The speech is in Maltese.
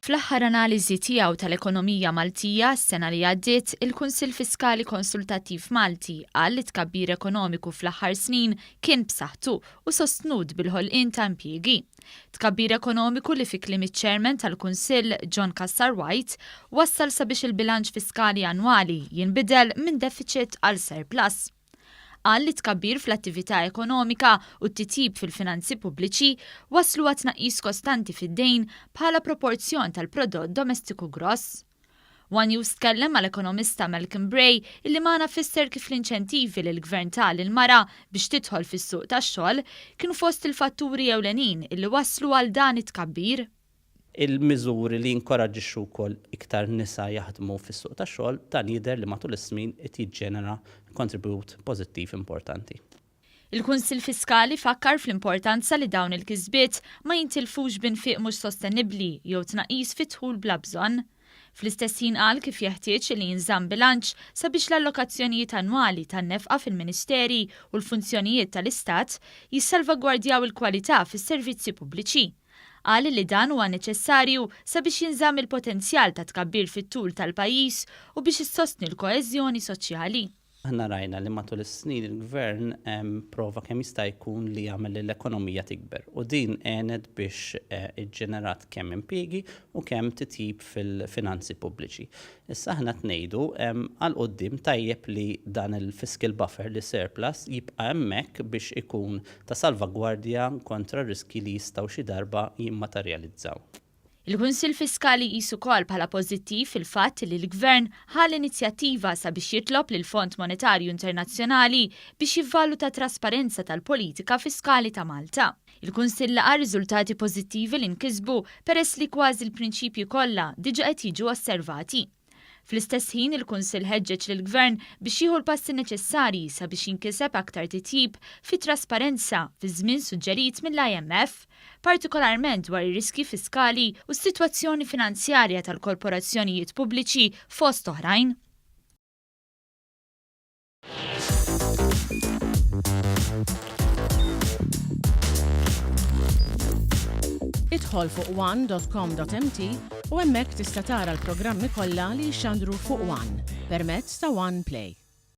Fl-aħħar analiżi tiegħu tal-ekonomija Maltija s-sena li għaddiet, il-Kunsill Fiskali Konsultattiv Malti qal li tkabbir ekonomiku fl-aħħar snin kien b'saħħtu u sostnud bil-ħolqien ta' impjiegi. Tkabbir ekonomiku li fi kliem iċ-Chairman tal-Kunsill John Cassar White wassal sabiex il-bilanċ fiskali annwali jinbidel minn deficit għal surplus. Qal li tkabbir fl-attività ekonomika u t-titjib fil-finanzi pubbliċi waslu għat tnaqqis kostanti fid-dejn bħala proporzjon tal-prodott domestiku gross. One News tkellem mal-ekonomista Malcolm Bray illi ma fisser kif l-inċentivi li l-gvern tal-mara biex tidħol fis-suq tax-xogħol kienu fost il-fatturi ewlenin illi waslu għal dan it-tkabbir. Il-miżuri li jinkoraġġixxu wkoll iktar nisa jaħdmu fis-suq tax-xogħol dan jidher li matul is-snin qed jiġġenera kontribut pożittiv importanti. Il-Kunsill Fiskali fakkar fl-importanza li dawn il-kisbiet ma jintilfux b'infiq mhux sostenibbli jew tnaqqis fit-dħul bla bżonn. Fl-istess ħin qal kif jeħtieġ li jinżamm bilanċ sabiex l-allokazzjonijiet annwali tan-nefqa fil-Ministeri u l-funzjonijiet tal-Istat jissalvagwardjaw il-kwalità fis-servizzi pubbliċi. Qal li dan huwa neċessarju sabiex jinżamm il-potenzjal ta' tkabbir fit-tul tal-pajjiż u biex issostni l-koeżjoni soċjali. Aħna rajna li matul is-snin il-Gvern prova kemm jista' jkun li jagħmel l-ekonomija tikber u din għenet biex iġġenerat kemm impjiegi u kemm titjib fil-finanzi pubbliċi. Issa aħna tnejdu għal quddiem tajjeb li dan il-fiscal buffer li surplus jibqa' hemmhekk biex ikun ta' salvagwardja kontra riski li jistgħu xi darba jimmaterjalizzaw. Il-Kunsill Fiskali qisu wkoll bħala pożittiv il-fatt li l-Gvern ħal inizjattiva sabiex jitlob lil Fond Monetarju Internazzjonali biex jivvaluta trasparenza tal-politika fiskali ta' Malta. Il-Kunsill laqa riżultati pożittivi li nkisbu peress li kważi l-prinċipji kollha diġà qed jiġu osservati. Fl-istess ħin il-Kunsill ħeġġeġ lill-Gvern biex jieħu l-passi neċessarji sabiex jinkiseb aktar titjib fi trasparenza fi żmien suġġerit mill-IMF, partikolarment dwar ir-riski fiskali u s-sitwazzjoni finanzjarja tal-korporazzjonijiet pubbliċi fost oħrajn. Idħol fuq one.com.mt u hemmhekk tista' tara l-programmi kollha li jxandru fuq One permezz ta' One Play.